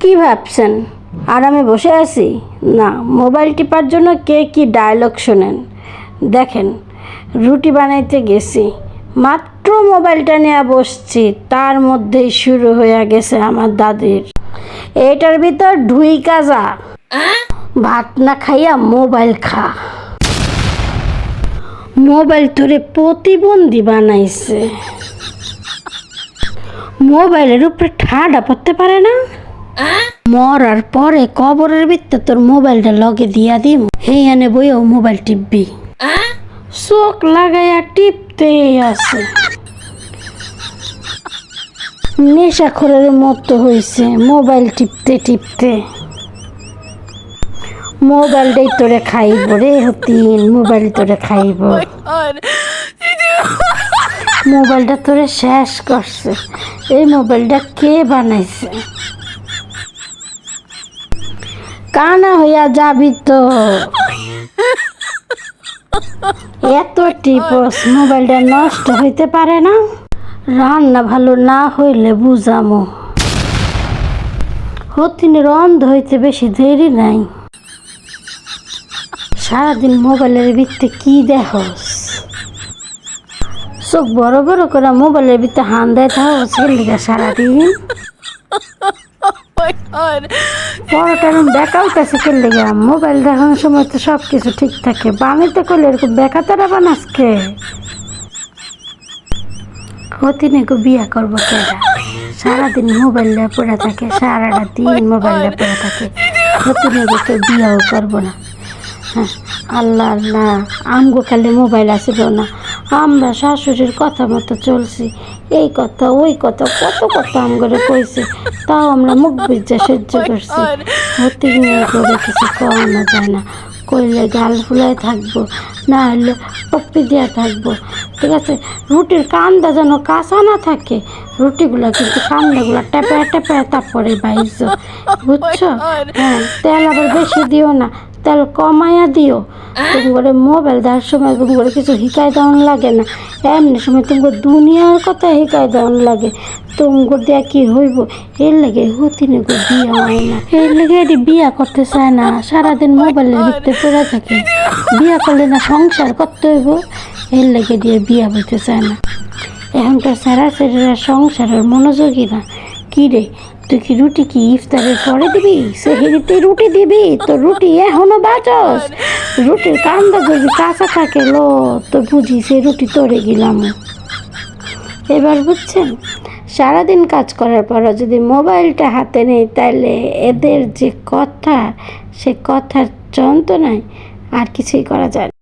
কি ভাবছেন আরামে বসে আছি? না, মোবাইল টিপার জন্য কে কি ডায়লগ শোনেন। দেখেন, রুটি বানাইতে গেছি, মাত্র মোবাইলটা নিয়ে বসছি, তার মধ্যেই শুরু হয়ে গেছে আমার দাদির এটার ভিতর ঢুইকা যা, ভাত না খাইয়া মোবাইল খা। মোবাইল তোরে প্রতিবন্ধী বানাইছে, মোবাইলের উপরে ঠাডা পড়তে পারে না। মরার পরে কবরের ভিতরে তোর মোবাইলটা লগে দিয়া দিম, হেয়ানে বইও মোবাইল টিপবি, চোখ লাগাইয়া টিপতেই আছে। নেশাখোরের মতো হইছে মোবাইল টিপতে টিপতে। মোবাইলটাই তোরে খাইব রে হতিন, মোবাইল তোরে খাইব। মোবাইলটা তোরে শেষ করছে। এই মোবাইলটা কে বানাইছে? কানা হইয়া যাবি তো। এত টিপস, মোবাইলটা নষ্ট হইতে পারে না? রান্না ভালো না হইলে বুঝামো, হতিনের অন্ধ হইতে বেশি দেরি নাই। সারাদিন মোবাইলের ভিতরে কি দেখস? চোখ বড় বড় করে মোবাইলের ভিতরে হান দেয় থাকো ছেলেটা সারাদিন। বড়টার বেকাও কাছে করলে গা মোবাইল দেখানোর সময় তো সব কিছু ঠিক থাকে, বানাইতে করলে এরকম বেকা তারা বানাসকে। হতিনে গো বিয়া করবো কেডা? সারাদিন মোবাইল পড়ে থাকে, সারাটা দিন মোবাইল পড়ে থাকে। হতিনে গো কেউ বিয়াও করবো না। হ্যাঁ, আল্লাহ আল্লাহ, আমগো খালি মোবাইল আসিল না, আমরা শাশুড়ির কথা মতো চলছি। এই কথা ওই কথা কত কথা আমগরে কইছে, তাও আমরা মুখ বুঝে সহ্য করছি। হতে নিয়ে করে কিছু কওয়ানো যায় না, কইলে গাল ফুলায় থাকবো, না হলে পপ্পি দিয়া থাকবো। ঠিক আছে, রুটির কান্দা যেন কাঁচা না থাকে, রুটিগুলো কিন্তু কান্দাগুলো টেপে টেপে তারপরে বাইছ, বুঝছো? হ্যাঁ, তেল আবার বেশি দিও না, তেল কমাইয়া দিও। তুমি করে মোবাইল দেওয়ার সময় তুমি করে কিছু হিকায় দেওয়ান লাগে না, এমনি সময় তুমি দুনিয়ার কথা হিকায় দেওয়ান লাগে। তোমার দেয়া কি হইব? এর লেগে হতিনে গো বিয়া হয় না, এর লেগে এটি বিয়া করতে চায় না, সারাদিন মোবাইলের ভিতরে পড়ে থাকে। বিয়া করলে না সংসার করতে হইব, এর লেগে দিয়ে বিয়া হইতে চায় না। এখনকার সারা ছেলেরা সংসারের মনোযোগী না। কি রে, তুই কি রুটি কি ইফতারের পরে দিবি? সেহেরিতে রুটি দিবি? তো রুটি এখনো বাজস? রুটির কান্দা যদি কাঁচা থাকে লো তো বুঝি সে রুটি তরে গেলাম। এবার বুঝছেন, সারাদিন কাজ করার পরও যদি মোবাইলটা হাতে নেই, তাহলে এদের যে কথা, সে কথার যন্ত্রণায় আর কিছুই করা যায় না।